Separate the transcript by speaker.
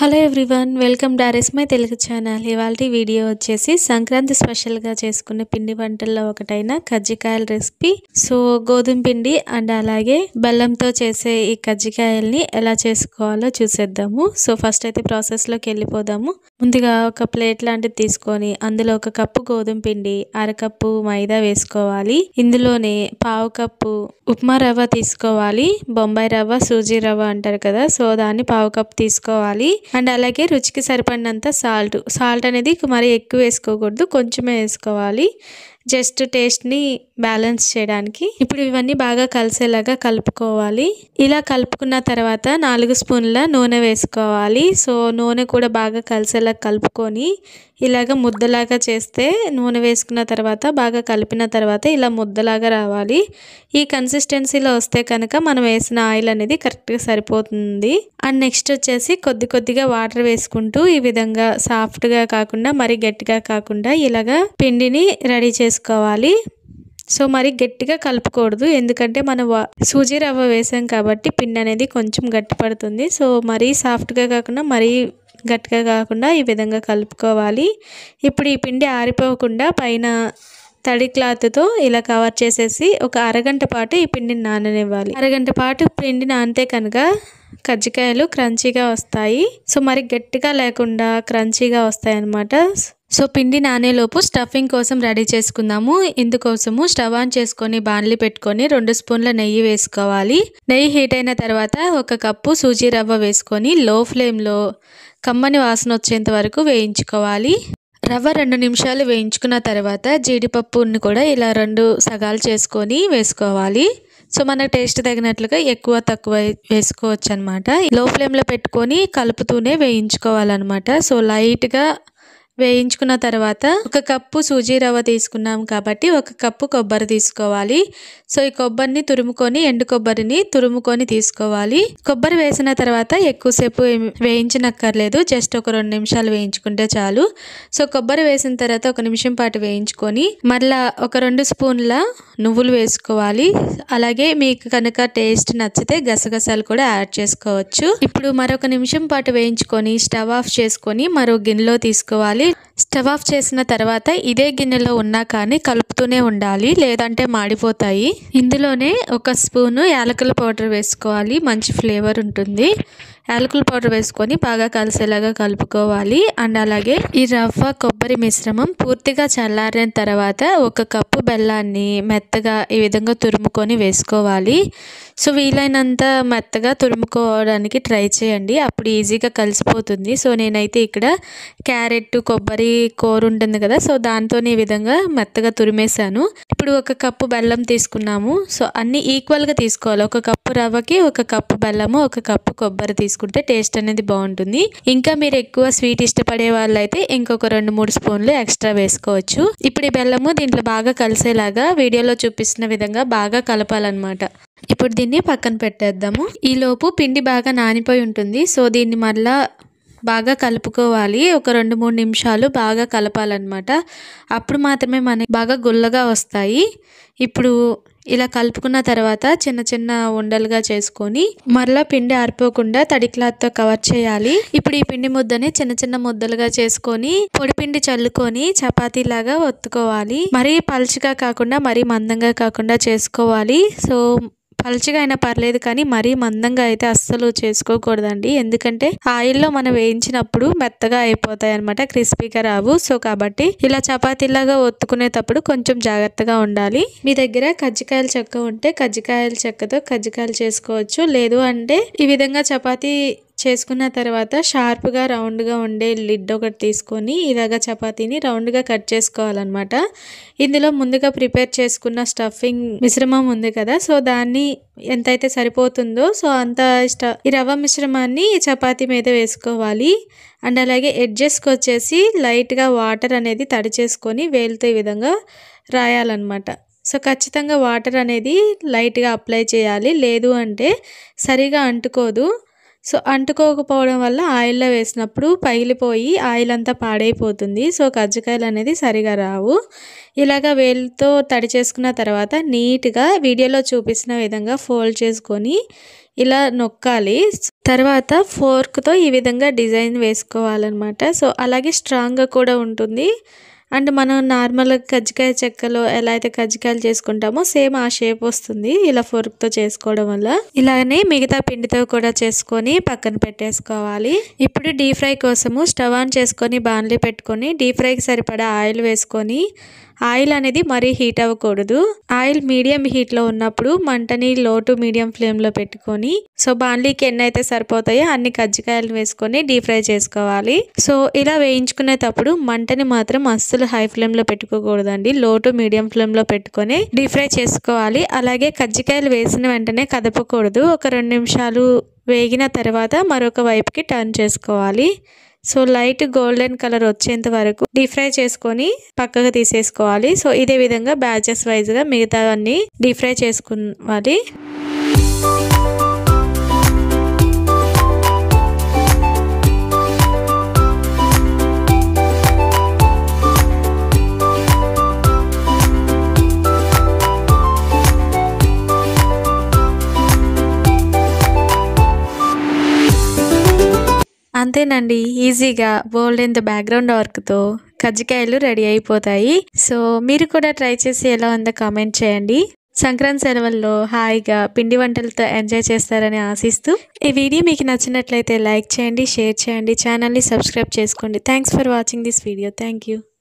Speaker 1: Hello everyone, welcome to my Telugu channel. ఇవాల్టి video వచ్చేసి సంక్రాంతి స్పెషల్గా చేసుకునే పిండి వంటల్లో ఒకటైన కజ్జికాయల రెసిపీ. సో గోధుమ పిండి అండ్ అలాగే బెల్లంతో చేసే ఈ కజ్జికాయల్ని ఎలా చేసుకోవాలో చూసేద్దాము. సో ఫస్ట్ అయితే ప్రాసెస్లోకి వెళ్ళిపోదాము. ముందుగా ఒక ప్లేట్ లాంటిది తీసుకొని అందులో ఒక కప్పు గోధుమ పిండి, అరకప్పు మైదా వేసుకోవాలి. ఇందులోనే పావు కప్పు ఉప్మా రవ్వ తీసుకోవాలి. బొంబాయి రవ్వ, సూజీ రవ్వ అంటారు కదా, సో దాన్ని పావు కప్పు తీసుకోవాలి. అండ్ అలాగే రుచికి సరిపడినంత సాల్ట్ అనేది మరి ఎక్కువ వేసుకోకూడదు, కొంచెమే వేసుకోవాలి, జస్ట్ టేస్ట్ని బ్యాలెన్స్ చేయడానికి. ఇప్పుడు ఇవన్నీ బాగా కలిసేలాగా కలుపుకోవాలి. ఇలా కలుపుకున్న తర్వాత 4 స్పూన్ల నూనె వేసుకోవాలి. సో నూనె కూడా బాగా కలిసేలా కలుపుకొని ఇలాగ ముద్దలాగా చేస్తే, నూనె వేసుకున్న తర్వాత బాగా కలిపిన తర్వాత ఇలా ముద్దలాగా రావాలి. ఈ కన్సిస్టెన్సీలో వస్తే కనుక మనం వేసిన ఆయిల్ అనేది కరెక్ట్గా సరిపోతుంది. అండ్ నెక్స్ట్ వచ్చేసి కొద్దిగా వాటర్ వేసుకుంటూ ఈ విధంగా సాఫ్ట్గా కాకుండా మరి గట్టిగా కాకుండా ఇలాగా పిండిని రెడీ చేసుకోవాలి. సో మరి గట్టిగా కలుపుకూడదు, ఎందుకంటే మనం సూజీ రవ్వ వేసాం కాబట్టి పిండి అనేది కొంచెం గట్టి పడుతుంది. సో మరీ సాఫ్ట్గా కాకుండా మరీ గట్టిగా కాకుండా ఈ విధంగా కలుపుకోవాలి. ఇప్పుడు ఈ పిండి ఆరిపోకుండా పైన తడి క్లాత్తో ఇలా కవర్ చేసేసి ఒక అరగంట పాటు ఈ పిండిని నాననివ్వాలి. అరగంట పాటు పిండి నానితే కనుక కజ్జికాయలు క్రంచీగా వస్తాయి. సో మరి గట్టిగా లేకుండా క్రంచీగా వస్తాయి అన్నమాట. సో పిండి నానేలోపు స్టఫింగ్ కోసం రెడీ చేసుకుందాము. ఇందుకోసము స్టవ్ ఆన్ చేసుకొని బాణలి పెట్టుకొని 2 స్పూన్ల నెయ్యి వేసుకోవాలి. నెయ్యి హీట్ అయిన తర్వాత ఒక కప్పు సూజీ రవ్వ వేసుకొని లో ఫ్లేమ్లో కమ్మని వాసన వచ్చేంత వరకు వేయించుకోవాలి. రవ్వ 2 నిమిషాలు వేయించుకున్న తర్వాత జీడిపప్పుని కూడా ఇలా 2 సగాలు చేసుకొని వేసుకోవాలి. సో మన టేస్ట్ తగినట్లుగా ఎక్కువ తక్కువ వేసుకోవచ్చు అనమాట. లో ఫ్లేమ్లో పెట్టుకొని కలుపుతూనే వేయించుకోవాలన్నమాట. సో లైట్గా వేయించుకున్న తర్వాత ఒక కప్పు సూజీ రవ్వ తీసుకున్నాం కాబట్టి ఒక కప్పు కొబ్బరి తీసుకోవాలి. సో ఈ కొబ్బరిని తురుముకొని, ఎండు కొబ్బరిని తురుముకొని తీసుకోవాలి. కొబ్బరి వేసిన తర్వాత ఎక్కువసేపు వేయించనక్కర్లేదు, జస్ట్ ఒక 2 నిమిషాలు వేయించుకుంటే చాలు. సో కొబ్బరి వేసిన తర్వాత 1 నిమిషం పాటు వేయించుకొని మళ్ళా ఒక 2 స్పూన్ల నువ్వులు వేసుకోవాలి. అలాగే మీకు కనుక టేస్ట్ నచ్చితే గసగసాలు కూడా యాడ్ చేసుకోవచ్చు. ఇప్పుడు మరొక నిమిషం పాటు వేయించుకొని స్టవ్ ఆఫ్ చేసుకొని మరో గిన్నెలో తీసుకోవాలి. స్టవ్ ఆఫ్ చేసిన తర్వాత ఇదే గిన్నెలో ఉన్నా కానీ కలుపుతూనే ఉండాలి, లేదంటే మాడిపోతాయి. ఇందులోనే 1 స్పూను యాలకుల పౌడర్ వేసుకోవాలి, మంచి ఫ్లేవర్ ఉంటుంది. యాలకుల పౌడర్ వేసుకొని బాగా కలిసేలాగా కలుపుకోవాలి. అండ్ అలాగే ఈ రవ్వ కొబ్బరి మిశ్రమం పూర్తిగా చల్లారిన తర్వాత 1 కప్పు బెల్లాన్ని మెత్తగా ఈ విధంగా తురుముకొని వేసుకోవాలి. సో వీలైనంత మెత్తగా తురుముకోవడానికి ట్రై చేయండి, అప్పుడు ఈజీగా కలిసిపోతుంది. సో నేనైతే ఇక్కడ క్యారెట్, కొబ్బరి కూర ఉంటుంది కదా, సో దాంతో ఈ విధంగా మెత్తగా తురిమేశాను. ఇప్పుడు 1 కప్పు బెల్లం తీసుకున్నాము. సో అన్ని ఈక్వల్గా తీసుకోవాలి. 1 కప్పు రవ్వకి 1 కప్పు బెల్లము, 1 కప్పు కొబ్బరి తీసుకుంటే టేస్ట్ అనేది బాగుంటుంది. ఇంకా మీరు ఎక్కువ స్వీట్ ఇష్టపడే వాళ్ళైతే ఇంకొక 2-3 స్పూన్లు ఎక్స్ట్రా వేసుకోవచ్చు. ఇప్పుడు ఈ బెల్లము దీంట్లో బాగా కలిసేలాగా వీడియోలో చూపిస్తున్న విధంగా బాగా కలపాలన్నమాట. ఇప్పుడు దీన్ని పక్కన పెట్టేద్దాము. ఈలోపు పిండి బాగా నానిపోయి ఉంటుంది. సో దీన్ని మళ్ళా బాగా కలుపుకోవాలి. ఒక 2-3 నిమిషాలు బాగా కలపాలన్నమాట. అప్పుడు మాత్రమే మనకి బాగా గుల్లగా వస్తాయి. ఇప్పుడు ఇలా కలుపుకున్న తర్వాత చిన్న చిన్న ఉండలుగా చేసుకొని మరలా పిండి ఆరిపోకుండా తడి క్లాత్తో కవర్ చేయాలి. ఇప్పుడు ఈ పిండి ముద్దని చిన్న చిన్న ముద్దలుగా చేసుకొని పొడి పిండి చల్లుకొని చపాతీలాగా ఒత్తుకోవాలి. మరీ పలుచగా కాకుండా మరీ మందంగా కాకుండా చేసుకోవాలి. సో పలుచగా అయినా పర్లేదు, కానీ మరీ మందంగా అయితే అస్సలు చేసుకోకూడదండి, ఎందుకంటే ఆయిల్లో మనం వేయించినప్పుడు మెత్తగా అయిపోతాయి అనమాట, క్రిస్పీగా రావు. సో కాబట్టి ఇలా చపాతీలాగా ఒత్తుకునేటప్పుడు కొంచెం జాగ్రత్తగా ఉండాలి. మీ దగ్గర కజ్జికాయల చెక్క ఉంటే కజ్జికాయల చెక్కతో కజ్జికాయలు చేసుకోవచ్చు. లేదు అంటే ఈ విధంగా చపాతీ చేసుకున్న తర్వాత షార్ప్గా రౌండ్గా ఉండే లిడ్ ఒకటి తీసుకొని ఇలాగ చపాతీని రౌండ్గా కట్ చేసుకోవాలన్నమాట. ఇందులో ముందుగా ప్రిపేర్ చేసుకున్న స్టఫింగ్ మిశ్రమం ఉంది కదా, సో దాన్ని ఎంతైతే సరిపోతుందో సో అంత ఈ రవ్వ మిశ్రమాన్ని చపాతీ మీద వేసుకోవాలి. అండ్ అలాగే ఎడ్జెస్కి వచ్చేసి లైట్గా వాటర్ అనేది తడి చేసుకొని వేలుతో ఈ విధంగా రాయాలన్నమాట. సో ఖచ్చితంగా వాటర్ అనేది లైట్గా అప్లై చేయాలి, లేదు అంటే సరిగా అంటుకోదు. సో అంటుకోకపోవడం వల్ల ఆయిల్లో వేసినప్పుడు పగిలిపోయి ఆయిల్ అంతా పాడైపోతుంది. సో కజ్జికాయలు అనేది సరిగా రావు. ఇలాగ వేలుతో తడి చేసుకున్న తర్వాత నీట్గా వీడియోలో చూపిస్తున్న విధంగా ఫోల్డ్ చేసుకొని ఇలా నొక్కాలి. తర్వాత ఫోర్క్తో ఈ విధంగా డిజైన్ వేసుకోవాలన్నమాట. సో అలాగే స్ట్రాంగ్గా కూడా ఉంటుంది. అండ్ మనం నార్మల్గా కజ్జికాయ చెక్కలో ఎలా అయితే కజ్జికాయలు చేసుకుంటామో సేమ్ ఆ షేప్ వస్తుంది ఇలా ఫోర్క్తో చేసుకోవడం వల్ల. ఇలానే మిగతా పిండితో కూడా చేసుకొని పక్కన పెట్టేసుకోవాలి. ఇప్పుడు డీప్ ఫ్రై కోసము స్టవ్ ఆన్ చేసుకొని బాణలి పెట్టుకొని డీప్ ఫ్రైకి సరిపడా ఆయిల్ వేసుకొని, ఆయిల్ అనేది మరీ హీట్ అవ్వకూడదు. ఆయిల్ మీడియం హీట్లో ఉన్నప్పుడు మంటని లో టు మీడియం ఫ్లేమ్లో పెట్టుకొని, సో బాణలీకి ఎన్ని అయితే సరిపోతాయో అన్ని కజ్జికాయలు వేసుకొని డీప్ ఫ్రై చేసుకోవాలి. సో ఇలా వేయించుకునేటప్పుడు మంటని మాత్రం అస్సలు హై ఫ్లేమ్లో పెట్టుకోకూడదండి. లో టు మీడియం ఫ్లేమ్లో పెట్టుకొని డీప్ ఫ్రై చేసుకోవాలి. అలాగే కజ్జికాయలు వేసిన వెంటనే కదపకూడదు. ఒక 2 నిమిషాలు వేగిన తర్వాత మరొక వైపుకి టర్న్ చేసుకోవాలి. సో లైట్ గోల్డెన్ కలర్ వచ్చేంత వరకు డీప్ ఫ్రై చేసుకొని పక్కకు తీసేసుకోవాలి. సో ఇదే విధంగా బ్యాచెస్ వైజ్గా మిగతా అన్ని డీప్ ఫ్రై చేసుకోవాలి. అంతేనండి, ఈజీగా బోల్డ్ ఎంత బ్యాక్గ్రౌండ్ వర్క్తో కజ్జికాయలు రెడీ అయిపోతాయి. సో మీరు కూడా ట్రై చేసి ఎలా ఉందో కామెంట్ చేయండి. సంక్రాంతి సెలవుల్లో హాయిగా పిండి వంటలతో ఎంజాయ్ చేస్తారని ఆశిస్తూ ఈ వీడియో మీకు నచ్చినట్లయితే లైక్ చేయండి, షేర్ చేయండి, ఛానల్ని సబ్స్క్రైబ్ చేసుకోండి. Thanks for watching this video. Thank you.